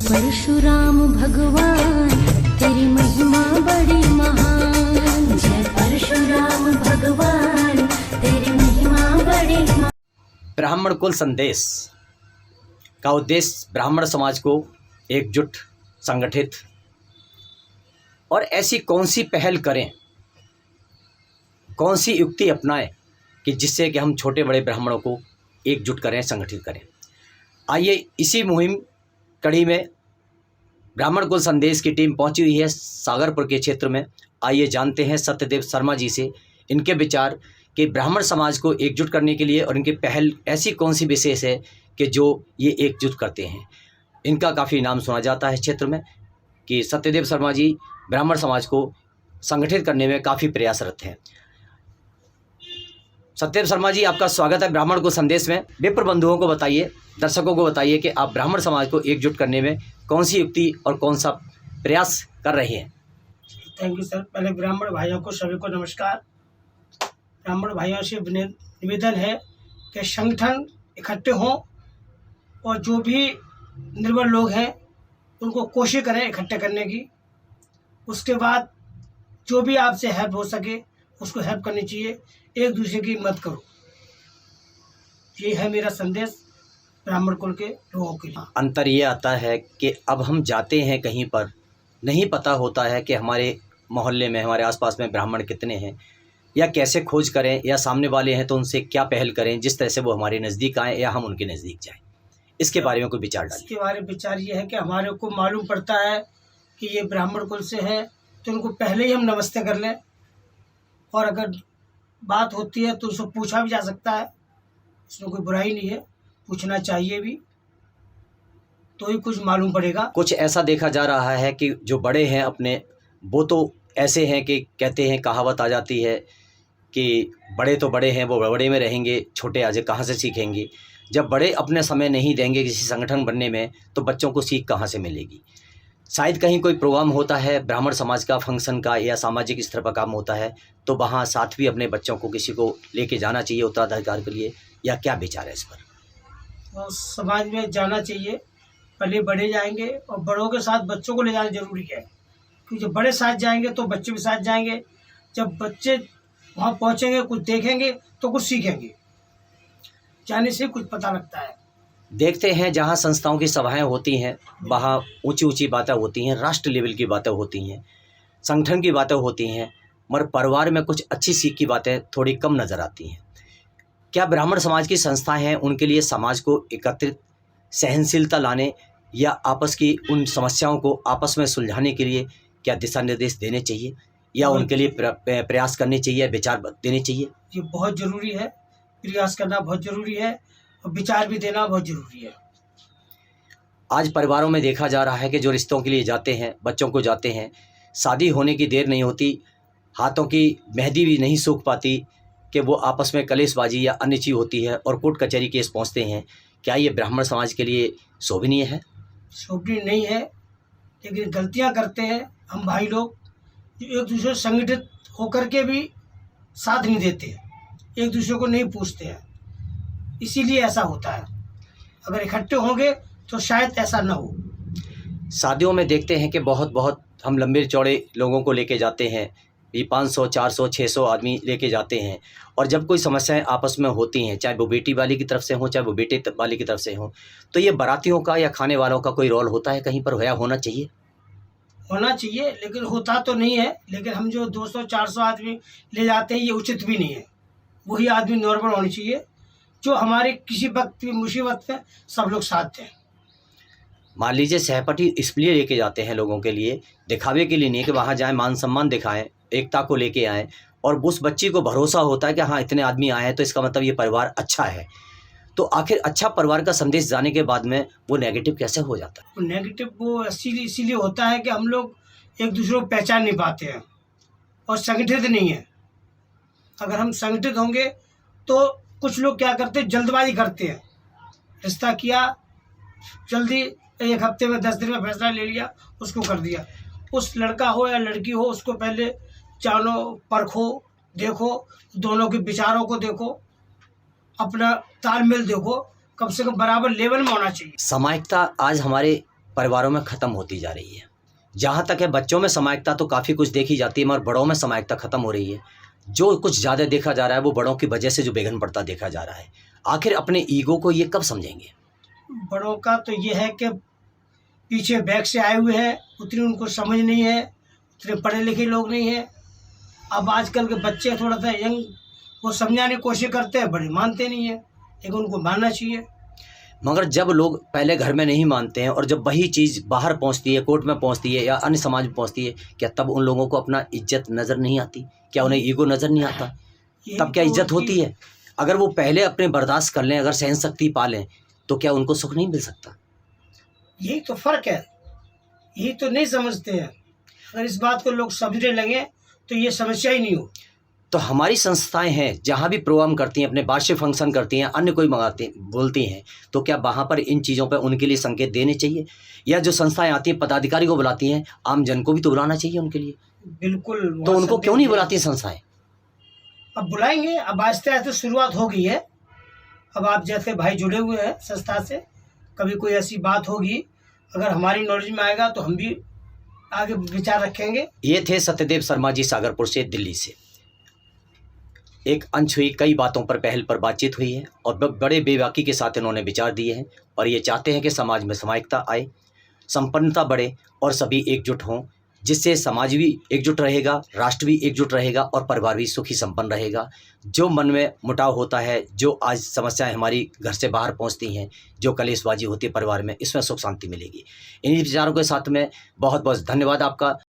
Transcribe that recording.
परशुराम भगवान तेरी महिमा बड़ी महान। जय परशुराम भगवान तेरी महिमा बड़ी महान। ब्राह्मण कुल संदेश का उद्देश्य ब्राह्मण समाज को एकजुट, संगठित और ऐसी कौन सी पहल करें, कौन सी युक्ति अपनाएं कि जिससे कि हम छोटे बड़े ब्राह्मणों को एकजुट करें, संगठित करें। आइए इसी मुहिम कड़ी में ब्राह्मण कुल संदेश की टीम पहुंची हुई है सागरपुर के क्षेत्र में। आइए जानते हैं सत्यदेव शर्मा जी से इनके विचार कि ब्राह्मण समाज को एकजुट करने के लिए और इनकी पहल ऐसी कौन सी विशेष है कि जो ये एकजुट करते हैं। इनका काफ़ी नाम सुना जाता है क्षेत्र में कि सत्यदेव शर्मा जी ब्राह्मण समाज को संगठित करने में काफ़ी प्रयासरत हैं। सत्यदेव शर्मा जी, आपका स्वागत है ब्राह्मण को संदेश में। विप्र बंधुओं को बताइए, दर्शकों को बताइए कि आप ब्राह्मण समाज को एकजुट करने में कौन सी युक्ति और कौन सा प्रयास कर रहे हैं। Thank you sir. पहले ब्राह्मण भाइयों को सभी को नमस्कार। ब्राह्मण भाइयों से निवेदन है कि संगठन इकट्ठे हों और जो भी निर्बल लोग हैं उनको कोशिश करें इकट्ठे करने की। उसके बाद जो भी आपसे हेल्प हो सके उसको हेल्प करनी चाहिए, एक दूसरे की मदद करो। ये है मेरा संदेश ब्राह्मण कुल के लोगों के लिए। अंतर ये आता है कि अब हम जाते हैं कहीं पर, नहीं पता होता है कि हमारे मोहल्ले में, हमारे आसपास में ब्राह्मण कितने हैं या कैसे खोज करें, या सामने वाले हैं तो उनसे क्या पहल करें जिस तरह से वो हमारे नज़दीक आएँ या हम उनके नज़दीक जाएं। इसके बारे में कोई विचार डालिए। इसके बारे में विचार ये है कि हमारे को मालूम पड़ता है कि ये ब्राह्मण कुल से है तो उनको पहले ही हम नमस्ते कर लें, और अगर बात होती है तो उसको पूछा भी जा सकता है, इसमें कोई बुराई नहीं है, पूछना चाहिए भी, तो ही कुछ मालूम पड़ेगा। कुछ ऐसा देखा जा रहा है कि जो बड़े हैं अपने, वो तो ऐसे हैं कि कहते हैं, कहावत आ जाती है कि बड़े तो बड़े हैं, वो बड़े में रहेंगे, छोटे आज कहाँ से सीखेंगे। जब बड़े अपने समय नहीं देंगे किसी संगठन बनने में तो बच्चों को सीख कहाँ से मिलेगी। शायद कहीं कोई प्रोग्राम होता है ब्राह्मण समाज का, फंक्शन का या सामाजिक स्तर पर काम होता है तो वहाँ साथ भी अपने बच्चों को किसी को लेके जाना चाहिए उत्तराधिकार के लिए, या क्या विचार है इस पर। और समाज में जाना चाहिए, पहले बड़े जाएंगे और बड़ों के साथ बच्चों को ले जाना जरूरी है, क्योंकि जब बड़े साथ जाएंगे तो बच्चे भी साथ जाएंगे। जब बच्चे वहाँ पहुँचेंगे, कुछ देखेंगे तो कुछ सीखेंगे, जाने से कुछ पता लगता है। देखते हैं जहाँ संस्थाओं की सभाएं होती हैं वहाँ ऊंची ऊंची बातें होती हैं, राष्ट्र लेवल की बातें होती हैं, संगठन की बातें होती हैं, मगर परिवार में कुछ अच्छी सीख की बातें थोड़ी कम नज़र आती हैं। क्या ब्राह्मण समाज की संस्थाएं हैं उनके लिए समाज को एकत्रित, सहनशीलता लाने या आपस की उन समस्याओं को आपस में सुलझाने के लिए क्या दिशा निर्देश देने चाहिए या उनके लिए प्रयास करने चाहिए, विचार देने चाहिए? ये बहुत ज़रूरी है, प्रयास करना बहुत ज़रूरी है और विचार भी देना बहुत ज़रूरी है। आज परिवारों में देखा जा रहा है कि जो रिश्तों के लिए जाते हैं, बच्चों को जाते हैं, शादी होने की देर नहीं होती, हाथों की मेहंदी भी नहीं सूख पाती कि वो आपस में कलेशबाजी या अन्य चीज़ होती है और कोर्ट कचहरी केस पहुंचते हैं। क्या ये ब्राह्मण समाज के लिए शोभनीय है? शोभनीय नहीं है, लेकिन गलतियां करते हैं हम भाई लोग, जो एक दूसरे से संगठित होकर के भी साथ नहीं देते, एक दूसरे को नहीं पूछते हैं, इसीलिए ऐसा होता है। अगर इकट्ठे होंगे तो शायद ऐसा ना हो। शादियों में देखते हैं कि बहुत हम लंबे चौड़े लोगों को लेके जाते हैं, ये 500, 400, 600 आदमी लेके जाते हैं, और जब कोई समस्याएं आपस में होती हैं, चाहे वो बेटी वाली की तरफ से हो, चाहे वो बेटे वाली की तरफ से हो, तो ये बारातियों का या खाने वालों का कोई रोल होता है कहीं पर, होना चाहिए? होना चाहिए, लेकिन होता तो नहीं है। लेकिन हम जो 200-400 आदमी ले जाते हैं ये उचित भी नहीं है। वही आदमी नॉर्मल होनी चाहिए जो हमारे किसी वक्त की मुसीबत में सब लोग साथ दें। मान लीजिए सहपाठी इसलिए लेके जाते हैं लोगों के लिए, दिखावे के लिए नहीं कि वहाँ जाएं, मान सम्मान दिखाएं, एकता को लेके आएँ, और उस बच्ची को भरोसा होता है कि हाँ इतने आदमी आए हैं तो इसका मतलब ये परिवार अच्छा है। तो आखिर अच्छा परिवार का संदेश जाने के बाद में वो नेगेटिव कैसे हो जाता है? वो नेगेटिव वो इसीलिए होता है कि हम लोग एक दूसरे को पहचान नहीं पाते हैं और संगठित नहीं है। अगर हम संगठित होंगे तो कुछ लोग क्या करते हैं, जल्दबाजी करते हैं, रिश्ता किया जल्दी, 1 हफ्ते में 10 दिन में फैसला ले लिया, उसको कर दिया। उस लड़का हो या लड़की हो उसको पहले जानो, परखो, देखो, दोनों के विचारों को देखो, अपना तालमेल देखो, कम से कम बराबर लेवल में होना चाहिए। सामायिकता आज हमारे परिवारों में ख़त्म होती जा रही है। जहाँ तक है बच्चों में समायिकता तो काफ़ी कुछ देखी जाती है, मगर बड़ों में समायिकता ख़त्म हो रही है। जो कुछ ज़्यादा देखा जा रहा है वो बड़ों की वजह से जो बेघन पड़ता देखा जा रहा है। आखिर अपने ईगो को ये कब समझेंगे? बड़ों का तो ये है कि पीछे बैक से आए हुए हैं, उतनी उनको समझ नहीं है, उतने पढ़े लिखे लोग नहीं हैं। अब आजकल के बच्चे थोड़ा सा यंग, वो समझाने की कोशिश करते हैं, बड़े मानते नहीं है, लेकिन उनको मानना चाहिए। मगर जब लोग पहले घर में नहीं मानते हैं और जब वही चीज़ बाहर पहुंचती है, कोर्ट में पहुंचती है या अन्य समाज में पहुंचती है, क्या तब उन लोगों को अपना इज्जत नज़र नहीं आती? क्या उन्हें ईगो नज़र नहीं आता? तब क्या इज्जत होती है? अगर वो पहले अपने बर्दाश्त कर लें, अगर सहन शक्ति पा लें, तो क्या उनको सुख नहीं मिल सकता? यही तो फ़र्क है, यही तो नहीं समझते हैं। अगर इस बात को लोग समझने लगे तो ये समस्या ही नहीं हो। तो हमारी संस्थाएं हैं जहाँ भी प्रोग्राम करती हैं, अपने वार्षिक फंक्शन करती हैं, अन्य कोई मंगाते बोलती हैं, तो क्या वहाँ पर इन चीज़ों पर उनके लिए संकेत देने चाहिए? या जो संस्थाएं आती हैं पदाधिकारी को बुलाती हैं, आम जन को भी तो बुलाना चाहिए उनके लिए। बिल्कुल। तो उनको क्यों नहीं बुलाती संस्थाएं? अब बुलाएंगे, अब आहिस्ते आहिस्ते शुरुआत हो गई है। अब आप जैसे भाई जुड़े हुए हैं संस्था से, कभी कोई ऐसी बात होगी, अगर हमारी नॉलेज में आएगा तो हम भी आगे विचार रखेंगे। ये थे सत्यदेव शर्मा जी सागरपुर से, दिल्ली से। एक अंश हुई, कई बातों पर पहल पर बातचीत हुई है और बड़े बेबाकी के साथ इन्होंने विचार दिए हैं और ये चाहते हैं कि समाज में समायिकता आए, संपन्नता बढ़े और सभी एकजुट हों, जिससे समाज भी एकजुट रहेगा, राष्ट्र भी एकजुट रहेगा और परिवार भी सुखी संपन्न रहेगा। जो मन में मुटाव होता है, जो आज समस्याएं हमारी घर से बाहर पहुंचती हैं, जो कलेशबाजी होती है परिवार में, इसमें सुख शांति मिलेगी। इन्हीं विचारों के साथ में बहुत बहुत धन्यवाद आपका।